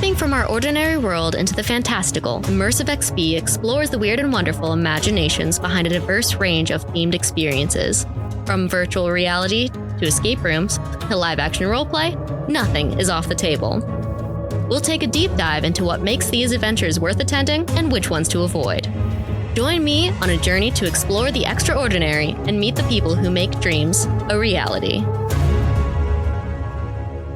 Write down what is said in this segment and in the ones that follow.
Stepping from our ordinary world into the fantastical, Immersive XP explores the weird and wonderful imaginations behind a diverse range of themed experiences. From virtual reality to escape rooms to live-action roleplay, nothing is off the table. We'll take a deep dive into what makes these adventures worth attending and which ones to avoid. Join me on a journey to explore the extraordinary and meet the people who make dreams a reality.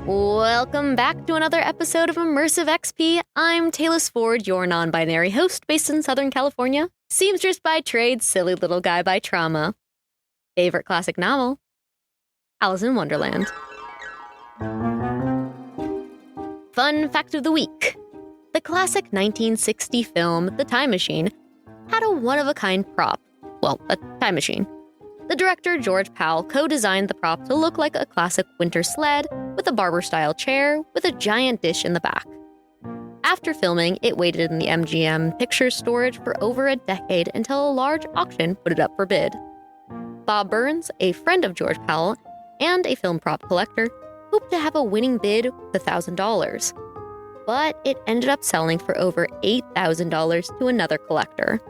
Welcome back to another episode of Immersive XP. I'm Taylor Ford, your non-binary host based in Southern California. Seamstress by trade, silly little guy by trauma. Favorite classic novel? Alice in Wonderland. Fun fact of the week. The classic 1960 film, The Time Machine, had a one-of-a-kind prop. Well, a time machine. The director, George Powell, co-designed the prop to look like a classic winter sled with a barber-style chair with a giant dish in the back. After filming, it waited in the MGM Pictures storage for over a decade until a large auction put it up for bid. Bob Burns, a friend of George Powell and a film prop collector, hoped to have a winning bid with $1,000. But it ended up selling for over $8,000 to another collector.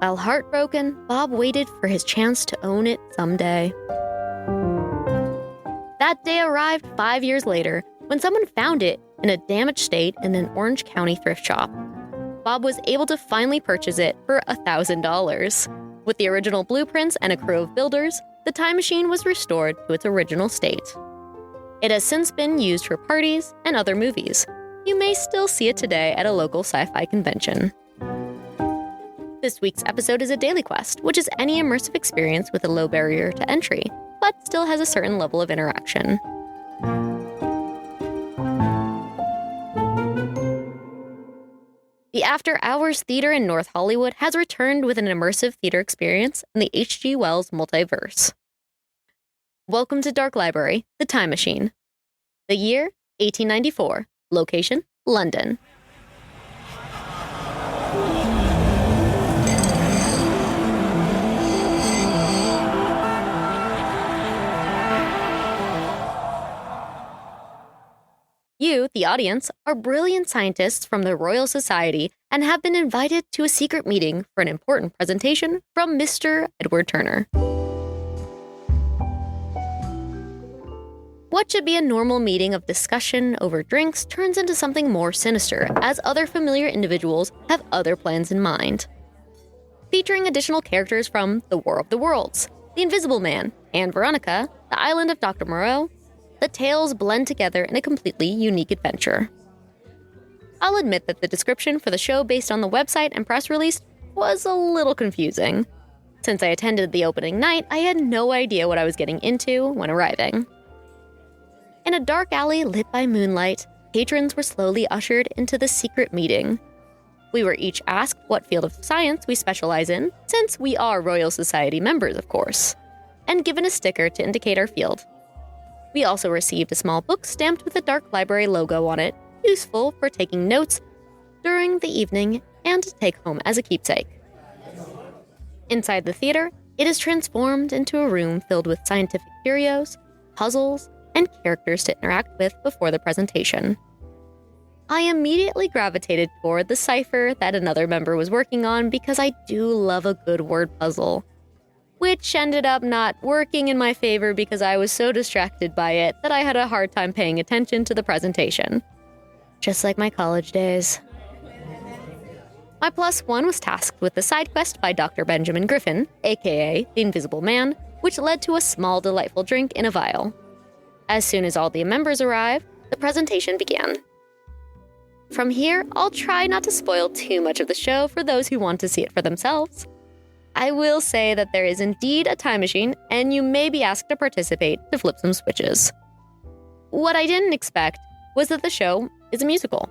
While heartbroken, Bob waited for his chance to own it someday. That day arrived 5 years later when someone found it in a damaged state in an Orange County thrift shop. Bob was able to finally purchase it for $1,000. With the original blueprints and a crew of builders, the time machine was restored to its original state. It has since been used for parties and other movies. You may still see it today at a local sci-fi convention. This week's episode is a daily quest, which is any immersive experience with a low barrier to entry, but still has a certain level of interaction. The After Hours Theater in North Hollywood has returned with an immersive theater experience in the H.G. Wells multiverse. Welcome to Dark Library, The Time Machine. The year, 1894. Location, London. You, the audience, are brilliant scientists from the Royal Society and have been invited to a secret meeting for an important presentation from Mr. Edward Turner. What should be a normal meeting of discussion over drinks turns into something more sinister, as other familiar individuals have other plans in mind. Featuring additional characters from The War of the Worlds, The Invisible Man, and Veronica, The Island of Dr. Moreau, the tales blend together in a completely unique adventure. I'll admit that the description for the show based on the website and press release was a little confusing. Since I attended the opening night, I had no idea what I was getting into when arriving. In a dark alley lit by moonlight, patrons were slowly ushered into the secret meeting. We were each asked what field of science we specialize in, since we are Royal Society members, of course, and given a sticker to indicate our field. We also received a small book stamped with a Dark Library logo on it, useful for taking notes during the evening and to take home as a keepsake. Inside the theater, it is transformed into a room filled with scientific curios, puzzles, and characters to interact with before the presentation. I immediately gravitated toward the cipher that another member was working on because I do love a good word puzzle, which ended up not working in my favor because I was so distracted by it that I had a hard time paying attention to the presentation. Just like my college days. My +1 was tasked with the side quest by Dr. Benjamin Griffin, aka The Invisible Man, which led to a small delightful drink in a vial. As soon as all the members arrived, the presentation began. From here, I'll try not to spoil too much of the show for those who want to see it for themselves. I will say that there is indeed a time machine, and you may be asked to participate to flip some switches. What I didn't expect was that the show is a musical.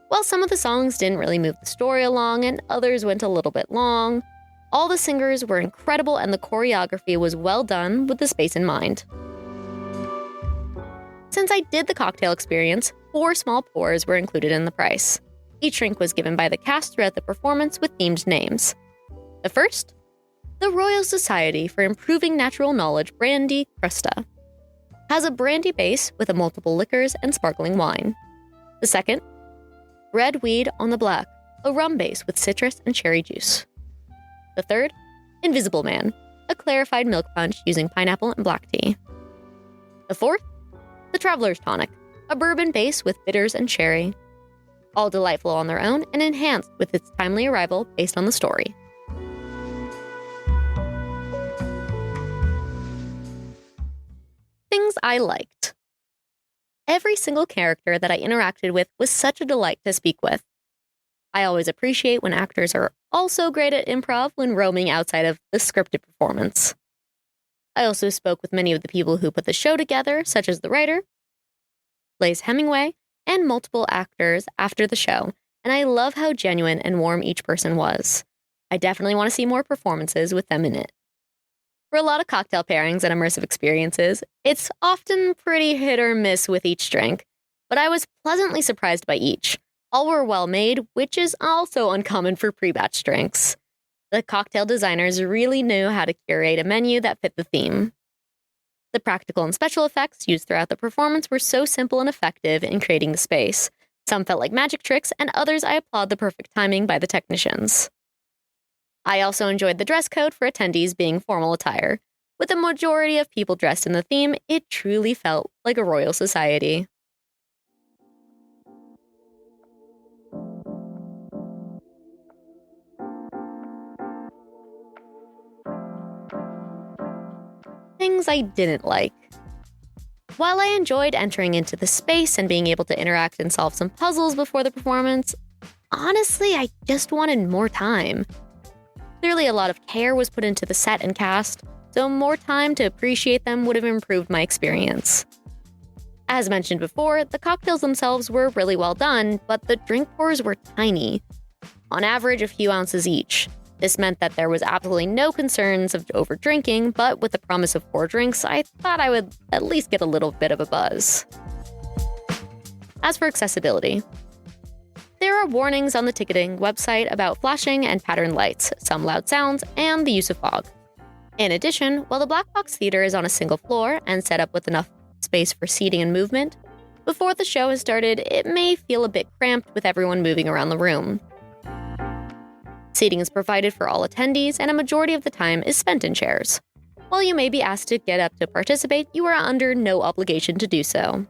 While some of the songs didn't really move the story along and others went a little bit long, all the singers were incredible and the choreography was well done with the space in mind. Since I did the cocktail experience, 4 small pours were included in the price. Each drink was given by the cast throughout the performance with themed names. The first, the Royal Society for Improving Natural Knowledge Brandy Cresta, has a brandy base with a multiple liquors and sparkling wine. The second, red weed on the black, a rum base with citrus and cherry juice. The third, Invisible Man, a clarified milk punch using pineapple and black tea. The fourth, the Traveler's Tonic, a bourbon base with bitters and cherry. All delightful on their own and enhanced with its timely arrival based on the story. Things I liked. Every single character that I interacted with was such a delight to speak with. I always appreciate when actors are also great at improv when roaming outside of the scripted performance. I also spoke with many of the people who put the show together, such as the writer, Blaze Hemingway, and multiple actors after the show, and I love how genuine and warm each person was. I definitely want to see more performances with them in it. For a lot of cocktail pairings and immersive experiences, it's often pretty hit or miss with each drink, but I was pleasantly surprised by each. All were well made, which is also uncommon for pre-batch drinks. The cocktail designers really knew how to curate a menu that fit the theme. The practical and special effects used throughout the performance were so simple and effective in creating the space. Some felt like magic tricks, and others I applaud the perfect timing by the technicians. I also enjoyed the dress code for attendees being formal attire. With the majority of people dressed in the theme, it truly felt like a royal society. Things I didn't like. While I enjoyed entering into the space and being able to interact and solve some puzzles before the performance, honestly, I just wanted more time. Clearly, a lot of care was put into the set and cast, so more time to appreciate them would have improved my experience. As mentioned before, the cocktails themselves were really well done, but the drink pours were tiny. On average, a few ounces each. This meant that there was absolutely no concerns of over-drinking, but with the promise of 4 drinks, I thought I would at least get a little bit of a buzz. As for accessibility, there are warnings on the ticketing website about flashing and patterned lights, some loud sounds, and the use of fog. In addition, while the Black Box Theater is on a single floor and set up with enough space for seating and movement, before the show has started, it may feel a bit cramped with everyone moving around the room. Seating is provided for all attendees, and a majority of the time is spent in chairs. While you may be asked to get up to participate, you are under no obligation to do so.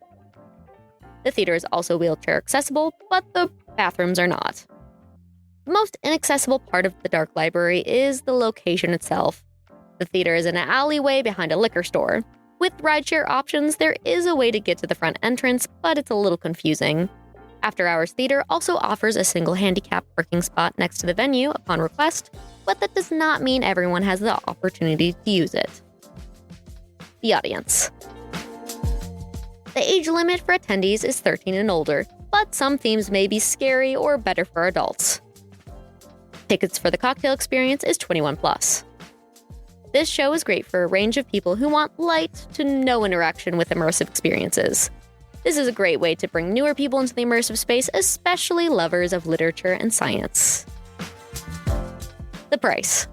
The theater is also wheelchair accessible, but the bathrooms are not. The most inaccessible part of the Dark Library is the location itself. The theater is in an alleyway behind a liquor store. With rideshare options, there is a way to get to the front entrance, but it's a little confusing. After Hours Theater also offers a single handicap parking spot next to the venue upon request, but that does not mean everyone has the opportunity to use it. The audience. The age limit for attendees is 13 and older, but some themes may be scary or better for adults. Tickets for the cocktail experience is 21+. This show is great for a range of people who want light to no interaction with immersive experiences. This is a great way to bring newer people into the immersive space, especially lovers of literature and science. The price.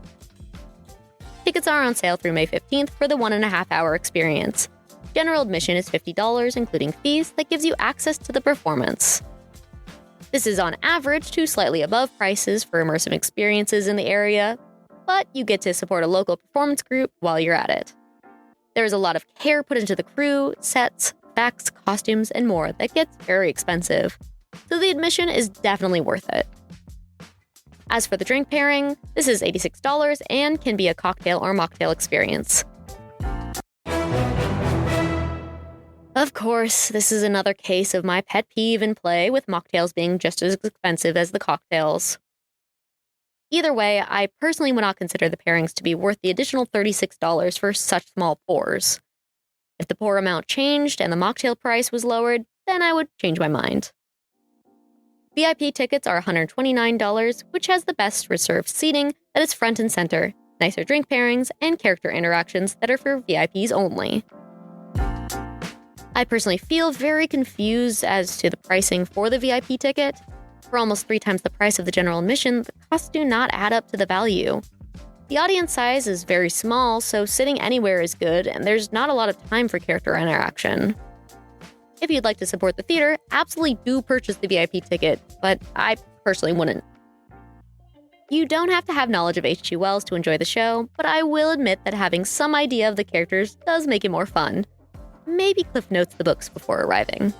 Tickets are on sale through May 15th for the 1.5-hour experience. General admission is $50, including fees, that gives you access to the performance. This is on average to slightly above prices for immersive experiences in the area, but you get to support a local performance group while you're at it. There's a lot of care put into the crew, sets, effects, costumes, and more that gets very expensive, so the admission is definitely worth it. As for the drink pairing, this is $86 and can be a cocktail or mocktail experience. Of course, this is another case of my pet peeve in play, with mocktails being just as expensive as the cocktails. Either way, I personally would not consider the pairings to be worth the additional $36 for such small pours. If the pour amount changed and the mocktail price was lowered, then I would change my mind. VIP tickets are $129, which has the best reserved seating that is front and center, nicer drink pairings, and character interactions that are for VIPs only. I personally feel very confused as to the pricing for the VIP ticket. For almost 3 times the price of the general admission, the costs do not add up to the value. The audience size is very small, so sitting anywhere is good, and there's not a lot of time for character interaction. If you'd like to support the theater, absolutely do purchase the VIP ticket, but I personally wouldn't. You don't have to have knowledge of H.G. Wells to enjoy the show, but I will admit that having some idea of the characters does make it more fun. Maybe Cliff Notes the books before arriving.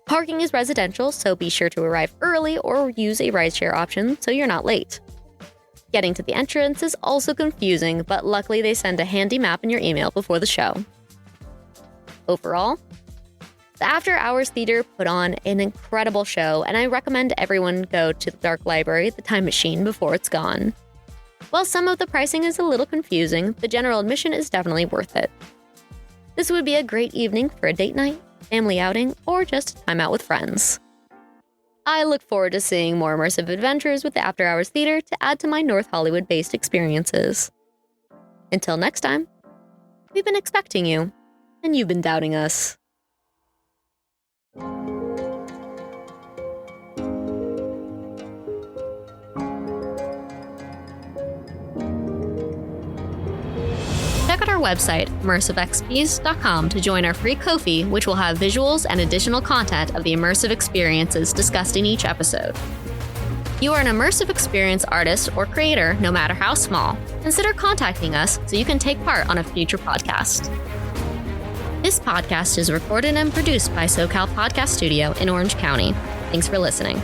Parking is residential, so be sure to arrive early or use a rideshare option so you're not late. Getting to the entrance is also confusing, but luckily they send a handy map in your email before the show. Overall, the After Hours Theater put on an incredible show, and I recommend everyone go to the Dark Library, the Time Machine, before it's gone. While some of the pricing is a little confusing, the general admission is definitely worth it. This would be a great evening for a date night, family outing, or just a time out with friends. I look forward to seeing more immersive adventures with the After Hours Theater to add to my North Hollywood-based experiences. Until next time, we've been expecting you, and you've been doubting us. Check out our website, immersivexps.com, to join our free Ko-fi, which will have visuals and additional content of the immersive experiences discussed in each episode. If you are an immersive experience artist or creator, no matter how small, consider contacting us so you can take part on a future podcast. This podcast is recorded and produced by SoCal Podcast Studio in Orange County. Thanks for listening.